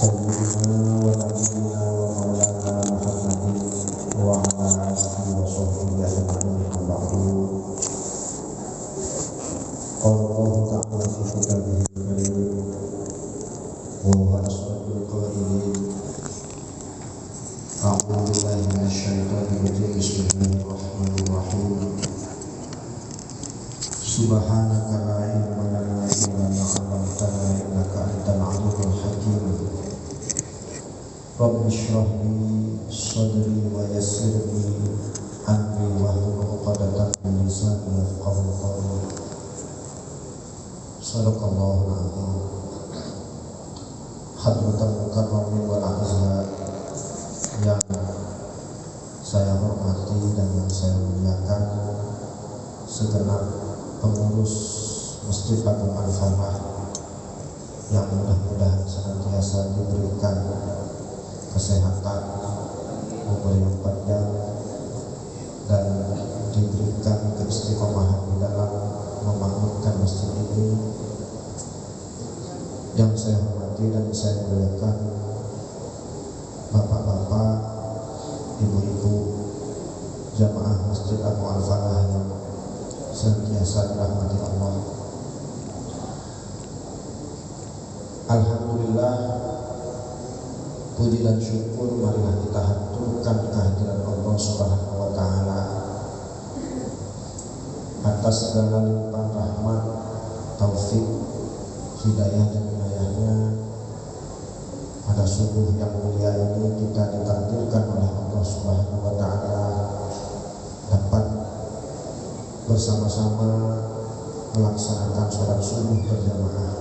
sayyidina wa nabiyyina wa maulana Muhammadin wa ala alihi wa sahbihi ajma'in. Amma ba'du. Qala Allah ta'ala fi kitabihil karim wa huwa asdaqul qailin. A'udzu billahi minasy syaithanir rajim. Bismillahirrahmanirrahim. Subhanaka la ilma lana illa ma 'allamtana innaka antal 'alimul hakim. Rabbi shrah li sadri wa yassir li amri wahlul 'uqdatam min lisani yafqahu qawli. Shadaqallahul 'azim. Hadratul mukarramin wal a'izza yang saya hormati dan yang saya muliakan, segenap pengurus Masjid Agung Al-Falah yang mudah-mudahan senantiasa diberikan kesehatan, umur yang panjang, dan diberikan keistiqomahan di dalam membangunkan masjid ini. Yang saya hormati dan saya muliakan bapak-bapak, ibu-ibu, jamaah Masjid Agung Al-Falah yang senantiasa dirahmati Allah. Alhamdulillah, puji dan syukur marilah kita haturkan kehadiran Allah Subhanahu wa taala atas segala limpahan rahmat, taufik, hidayah dan inayahnya. Pada subuh yang mulia ini kita ditakdirkan oleh Allah Subhanahu wa taala dapat bersama-sama melaksanakan sholat subuh berjamaah,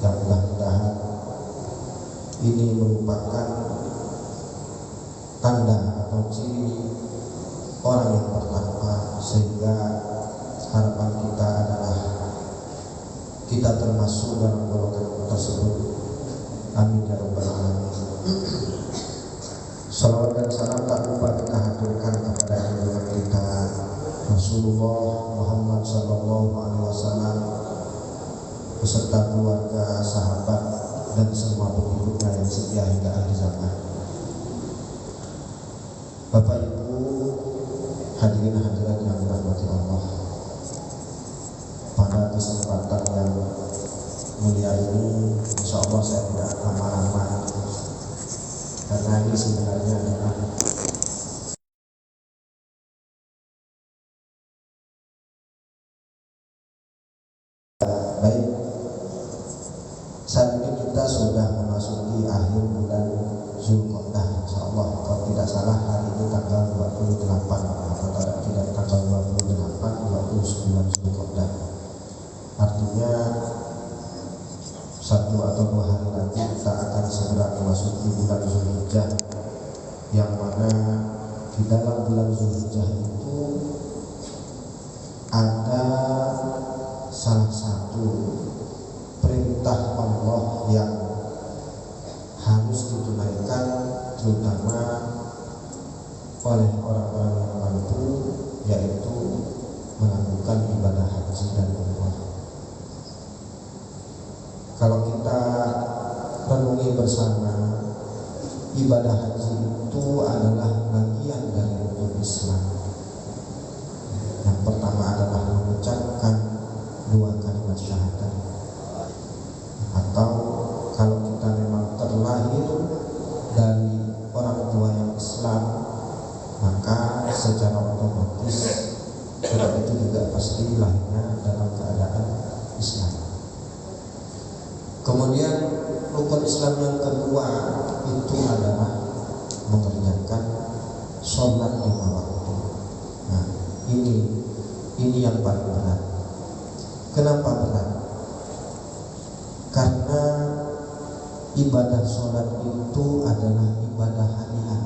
yang mudah-mudahan ini merupakan tanda atau ciri orang yang bertakwa, sehingga harapan kita adalah kita termasuk dalam golongan tersebut. Amin ya rabbal alamin. Salawat dan salam tak lupa kita haturkan kepada junjungan kita Rasulullah Muhammad sallallahu alaihi wasallam beserta keluarga, sahabat, dan semua pengikutnya yang setia hingga akhir zaman. Bapak Ibu hadirin hadirat yang dirahmati Allah, pada kesempatan yang mulia ini insya Allah saya tidak lama-lama, karena ini sebenarnya adalah baik. Saat ini kita sudah memasuki akhir bulan Zulqa'dah, insya Allah. Kalau tidak salah hari ini tanggal 28 atau tidak tanggal 28, 29 Zulqa'dah. Artinya 1 atau 2 hari lagi kita akan segera memasuki bulan Zulhijjah, yang mana di dalam bulan Zulhijjah itu ada salah satu perintah Allah yang harus ditunaikan, terutama oleh orang-orang yang mampu, yaitu melakukan ibadah haji dan umrah. Kalau kita renungi bersama, ibadah haji itu adalah bagian dari rukun Islam. Yang pertama adalah mengucapkan 2 kalimat syahadat, atau kalau kita memang terlahir dari orang tua yang Islam, maka secara otomatis kita itu juga pasti lahirnya dalam keadaan Islam. Kemudian rukun Islam yang kedua itu adalah mengerjakan sholat 5 waktu. Nah, ini yang paling berat. Kenapa berat? Karena ibadah sholat itu adalah ibadah harian,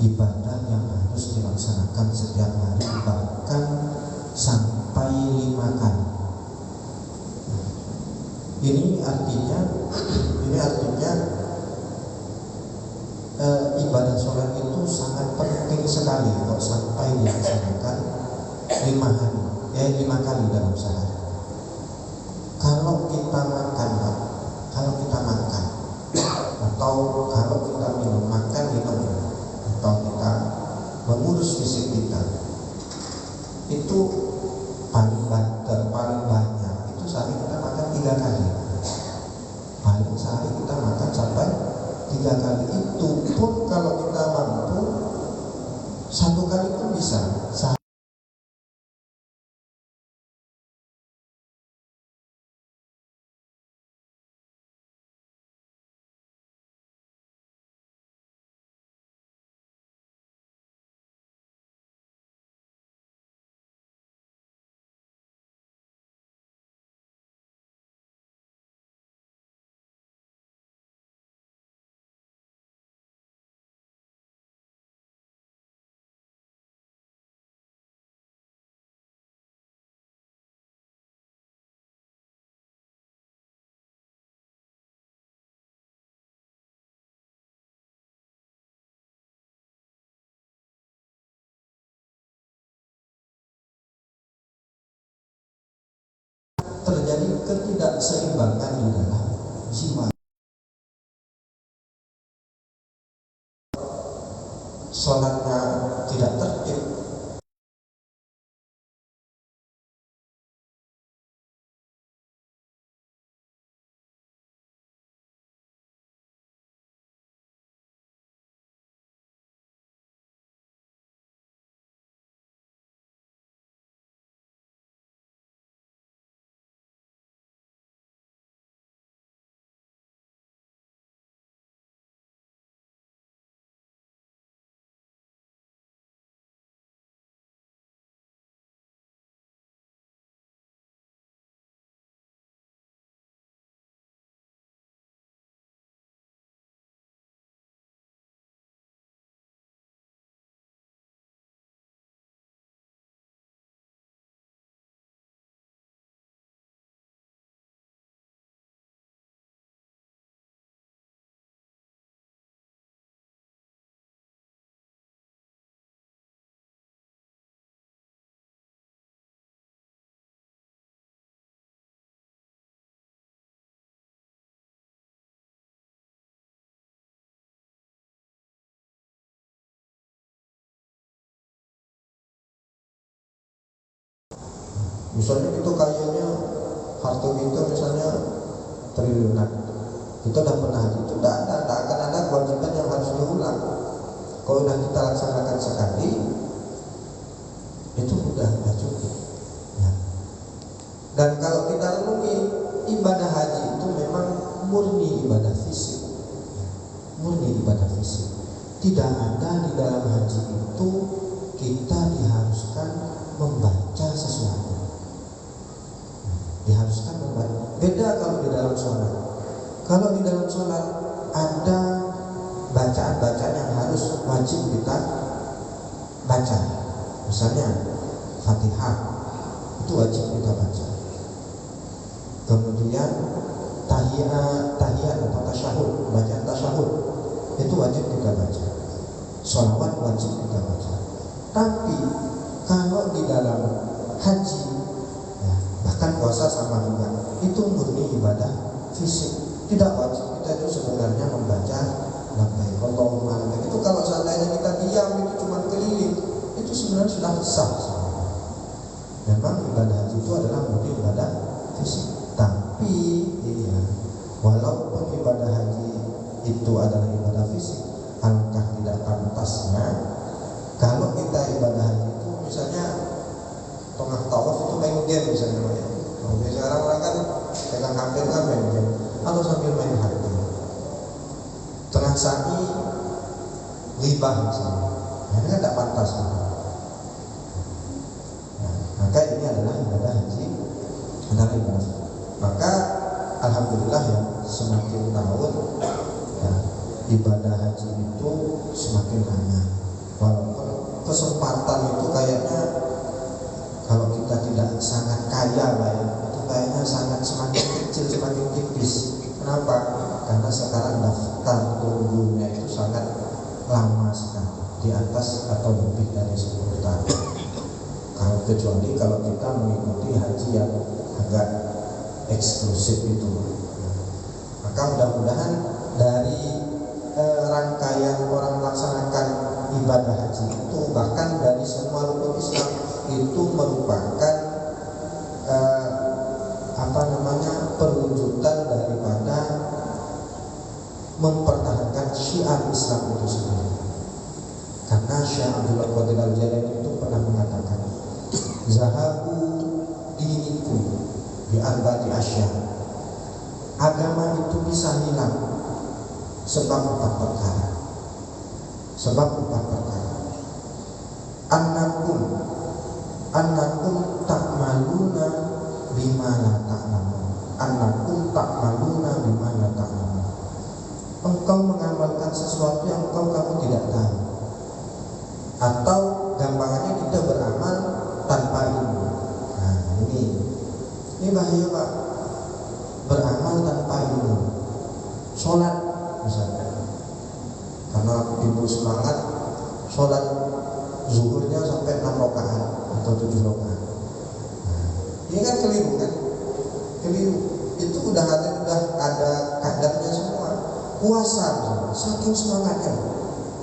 ibadah yang harus dilaksanakan setiap hari, bahkan sampai 5 kali. Ini artinya ibadah sholat itu sangat penting sekali kalau sampai dilaksanakan 5 kali dalam sehari. Kalau kita makan atau kalau kita makan minum, atau kita mengurus fisik kita, itu paling banyak itu sehari kita makan 3 kali. Paling sehari kita makan sampai 3 kali. Itu pun kalau kita mampu 1 kali pun bisa. Terjadi ketidakseimbangan di dalam jiwa. Sholatnya tidak tertib, misalnya itu kayunya harta kita misalnya triliunan, kita udah pernah haji, itu tidak akan ada kewajiban yang harus diulang. Kalau udah kita laksanakan sekali, itu udah cukup ya. Dan kalau kita renungi, ibadah haji itu memang murni ibadah fisik, murni ibadah fisik. Tidak ada di dalam haji itu kita diharuskan membaca sesuatu, diharuskan membaca. Beda kalau di dalam sholat. Kalau di dalam sholat ada bacaan-bacaan yang harus wajib kita baca. Misalnya Fatihah itu wajib kita baca. Kemudian tahiyat atau tasyahud, bacaan tasyahud itu wajib kita baca. Sholawat wajib kita baca. Tapi kalau di dalam haji ya, bahkan puasa sama juga, itu murni ibadah fisik. Tidak wajib kita itu sebenarnya membaca labbaik Allahumma labbaik. Itu kalau seandainya kita diam itu cuma keliling, itu sebenarnya sudah sah. Memang ibadah haji itu adalah murni ibadah fisik. Tapi iya, walaupun ibadah haji itu adalah ibadah fisik, alangkah tidak pantasnya kalau kita ibadah haji itu misalnya tengah tawaf itu main game misalnya. Sekarang orang kan pegang HP kan main game, atau sambil main HP. Tengah sa'i ghibah misalnya, ini kan tidak pantas. Maka ini adalah ibadah haji, adalah ibadah. Maka alhamdulillah ya, semakin tahun ya, ibadah haji itu semakin banyak. Walaupun kesempatan itu kayaknya kalau kita tidak sangat kaya lah ya, itu kayaknya sangat semakin kecil, semakin tipis. Kenapa? Karena sekarang daftar tunggunya itu sangat lama sekali, di atas atau lebih dari 10 tahun. Kecuali kalau kita mengikuti haji yang agak eksklusif itu. Maka mudah-mudahan dari rangkaian orang melaksanakan ibadah haji itu, bahkan dari semua rukun Islam itu merupakan perwujudan daripada mempertahankan syiar Islam itu sendiri. Karena Syekh Abdul Qadir Al-Jailani itu pernah mengatakan, zahabu dinikum bi arba'ati asya. Agama itu bisa hilang sebab 4 perkara. Sebab 4 perkara. Annakum ta'maluna bima la ta'lamun. Annakum ta'maluna bima la ta'lamun. Engkau mengamalkan sesuatu yang kamu tidak tahu. Atau gampangannya kita beramal tanpa ilmu. Nah, ini bahaya, Pak. Beramal tanpa ilmu. Sholat misalnya, karena ibu semangat sholat zuhurnya sampai 6 rakaat atau 7 rakaat. Nah, ini kan keliru kan? Keliru. Itu udah ada kadarnya semua. Puasa misalnya, saking semangatnya.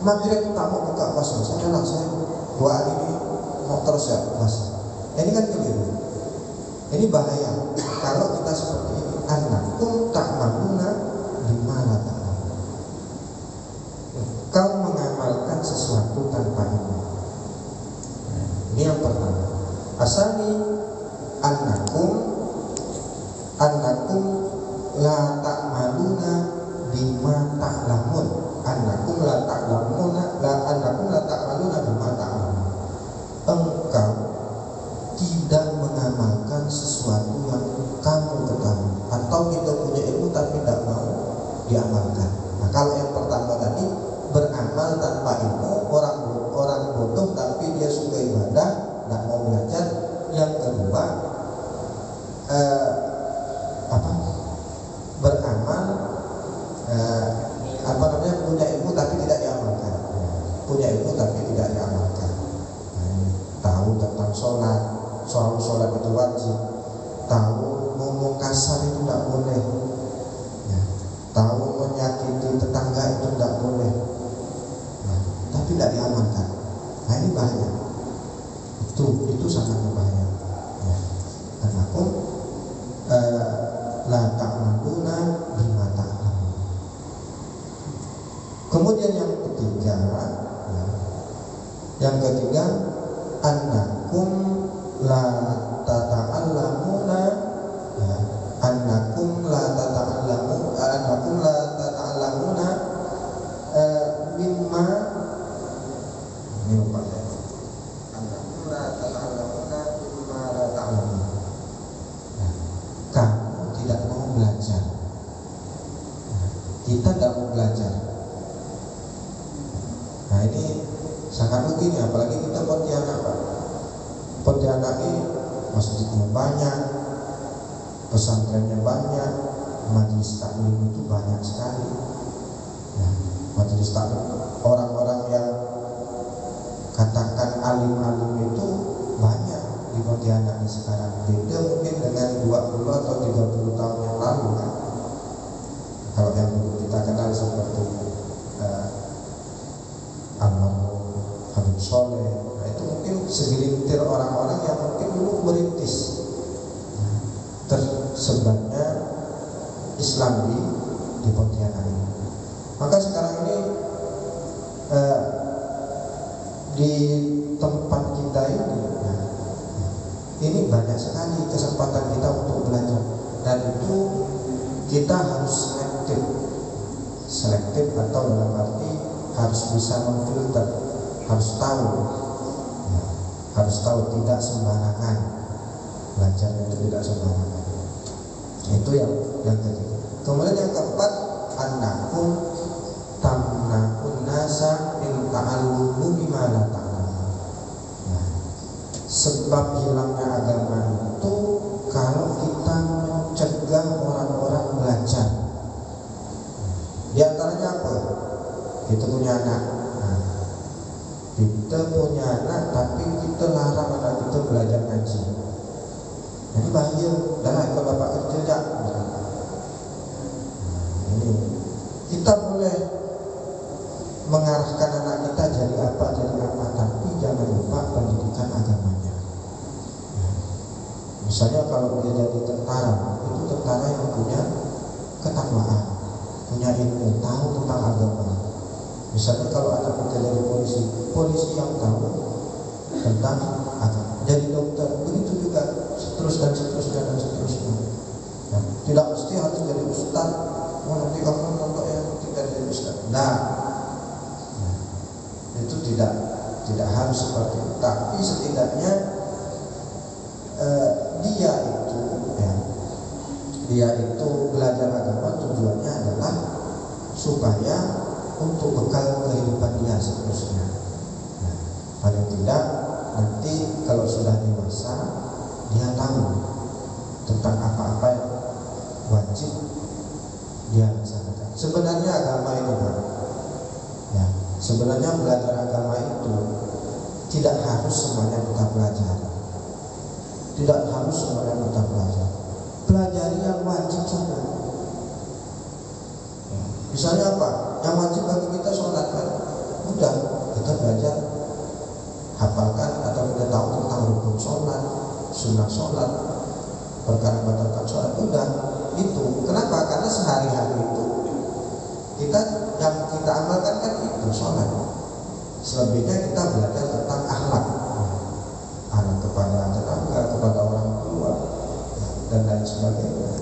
Maghrib tak mau buka puasa, saya 2 hari ini mau terus ya puasa. Ini kan keliru. Ini bahaya kalau kita seperti ini. Annakum ta'maluna bima la ta'lamun. Kau mengamalkan sesuatu tanpa ilmu. Ini yang pertama. Asani annakum la ta'maluna bima ta'lamun. Annakum la ta'maluna bima ta'lamun. Engkau tidak mengamalkan sesuatu yang kamu ketahui, atau kita punya ilmu tapi tidak mau diamalkan. Nah, kalau yang pertama tadi beramal tanpa ilmu, orang bodoh tapi dia suka ibadah, tidak mau belajar. Yang kedua beramal punya ilmu tapi tidak diamalkan. Punya ilmu tapi tidak diamalkan. Tahu tentang sholat itu wajib. Tahu ngomong kasar itu tidak boleh. Tahu menyakiti tetangga itu tidak boleh. Tapi tidak diamalkan. Nah, ini bahaya. Itu sangat berbahaya. Annakum la ta'maluna bima ta'lamun. Kemudian yang ketiga, annakum la tata'allamuna, annakum la tata'allamuna mimma, ini lupa ya. Annakum la tata'allamuna mimma la ta'lamun. Kamu tidak mau belajar. Kita tidak mau belajar. Nah, ini sangat begini, apalagi kita Pontianak, Pak. Pontianak ini masjidnya banyak, pesantrennya banyak, majelis taklim itu banyak sekali. Majelis taklim, orang-orang yang katakan alim-alim itu banyak di Pontianak ini sekarang. Beda mungkin dengan 20 atau 30 tahun yang lalu kan. Kalau yang kita kenal seperti Habib Soleh, nah itu mungkin segelintir orang-orang yang mungkin dulu merintis tersebarnya Islam di Pontianak ini. Maka sekarang ini di tempat kita ini banyak sekali kesempatan kita untuk belajar, dan itu kita harus selektif atau dalam arti harus bisa memfilter, harus tahu tidak sembarangan belajarnya, itu tidak sembarangan. Itu yang ketiga. Kemudian yang keempat, annakum tamna'un nasa min ta'allumi bima la ta'lamun. Sebab hilangnya agama itu kalau kita mencegah orang-orang belajar. Di antaranya apa? Kita punya anak. Kita punya anak tapi kita larang anak kita belajar ngaji. Ini bahaya. Dah ikut bapak kerja. Ini kita boleh mengarahkan anak kita jadi apa, tapi jangan lupa pendidikan agamanya. Misalnya kalau dia jadi tentara, itu tentara yang punya ketakwaan, punya ilmu, tahu tentang agama. Misalnya kalau anak kita jadi polisi yang tahu tentang agama. Jadi dokter, begitu juga seterusnya. Ya, tidak mesti harus jadi ustaz. Nanti kamu nonton yang tidak jadi ustaz. Nah, itu tidak harus seperti itu. Tapi setidaknya dia itu belajar agama tujuannya adalah supaya untuk bekal kehidupan dia seterusnya. Nah, paling tidak nanti kalau sudah dewasa dia tahu tentang apa-apa yang wajib dia laksanakan. Sebenarnya agama itu ya, sebenarnya belajar agama itu tidak harus semuanya kita pelajari. Tidak harus semuanya kita pelajari. Pelajari yang wajib saja. Misalnya apa? Yang wajib bagi kita sholat kan? Udah, kita belajar, hafalkan atau kita tahu tentang rukun sholat, sunnah sholat, perkara batalkan sholat. Udah, itu. Kenapa? Karena sehari-hari itu yang kita amalkan kan itu sholat. Selebihnya kita belajar tentang akhlak kepada tetangga, kepada orang tua, dan lain sebagainya.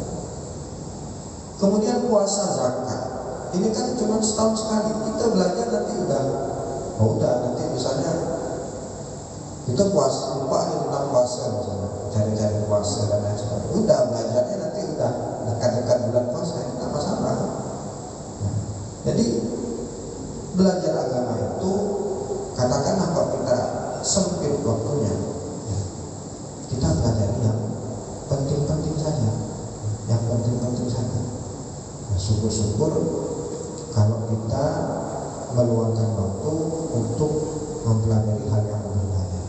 Kemudian puasa, zakat, ini kan cuma setahun sekali. Kita belajar nanti udah nanti misalnya kita puasa, lupa tentang puasa misalnya, cari-cari puasa dan lain sebagainya. Udah belajarnya nanti udah dekat-dekat bulan puasa, kita masalah. Nah, jadi belajar agama itu katakanlah kalau kita sempit waktunya, kita belajar yang penting-penting saja, Nah, syukur-syukur kalau kita meluangkan waktu untuk mempelajari hal yang lebih banyak.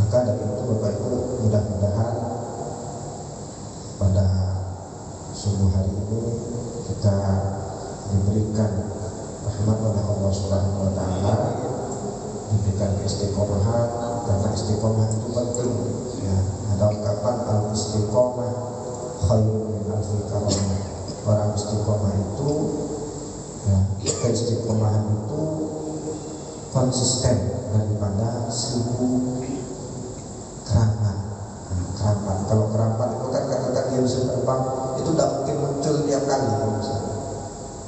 Maka dari itu Bapak Ibu, mudah-mudahan pada subuh hari ini kita diberikan rahmat oleh Allah Subhanahu wa taala, diberikan keistiqomahan, karena istiqomah itu penting. Ya, ada ungkapan al-istiqomah khairun min alfi karamah. Orang istiqomah itu, ya, keistiqomahan itu konsisten daripada 1000 keramat. Keramat, kalau keramat itu kan katakan dia bisa terbang, itu tidak mungkin muncul tiap kali.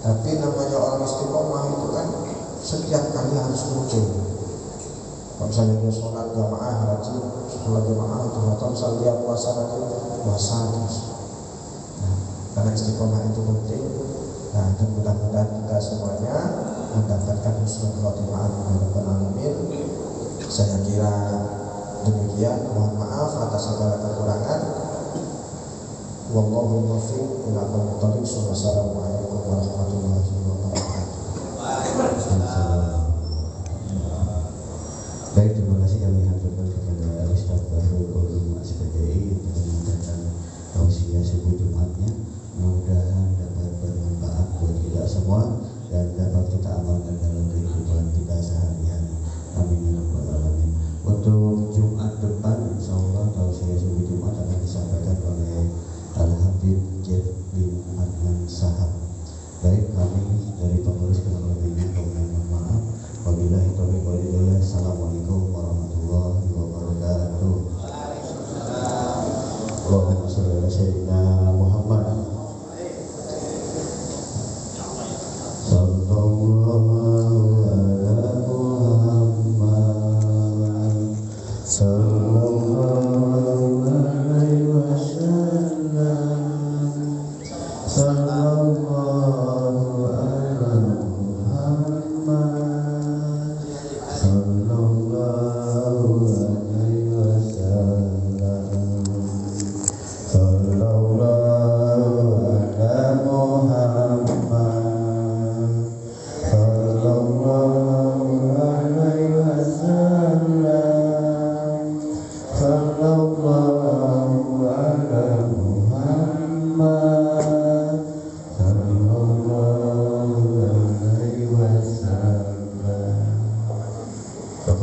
Tapi namanya orang istiqomah itu kan setiap kali harus muncul. Kalau misalnya dia sholat jamaah rajin, sholat jamaah itu, atau misalnya dia puasa rajin, puasa terus. Nah, karena istiqomah itu penting. Nah, dan mudah-mudahan kita semuanya mendapatkan husnul khotimah amin ya rabbal alamin. Saya kira demikian. Mohon maaf atas segala kekurangan. Wallahu muwaffiq ila aqwamit thoriq. Wassalamualaikum warahmatullahi wabarakatuh. Baik, terima kasih kami haturkan kepada Ustaz Bahrul Ulum SPDI untuk menyampaikan tausiah subuh Jumatnya. Mudah-mudahan dapat bermanfaat buat kita semua dan dapat kita amalkan dalam kehidupan kita sehari-hari. Amin ya rabbal alamin. Untuk Jumat depan, insyaallah tausiah subuh Jumat akan disampaikan oleh Al-Habib J. bin Adnan Sahab. Baik, kami dari pengurus kurang lebihnya mohon maaf. Wabillahi taufiq wal hidayah. Assalamualaikum warahmatullahi wabarakatuh. Allahumma shalli ala sayyidina Muhammad. Sallallahu ala Muhammad. Sallallahu alaihi wasallam. Sallallahu alaihi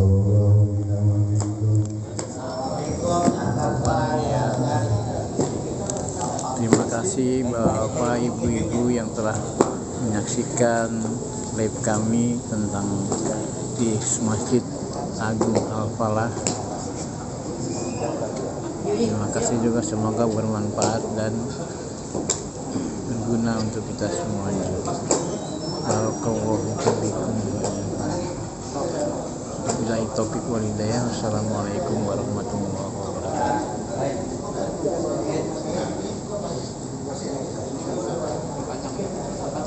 taqabbalallahu minna wa minkum. Terima kasih Bapak Ibu-ibu yang telah menyaksikan live kami tentang di Masjid Agung Al-Falah. Terima kasih juga, semoga bermanfaat dan berguna untuk kita semuanya. Barakallahu fiikum. Wabillahi taufiq wal hidayah. Wassalamualaikum warahmatullahi wabarakatuh.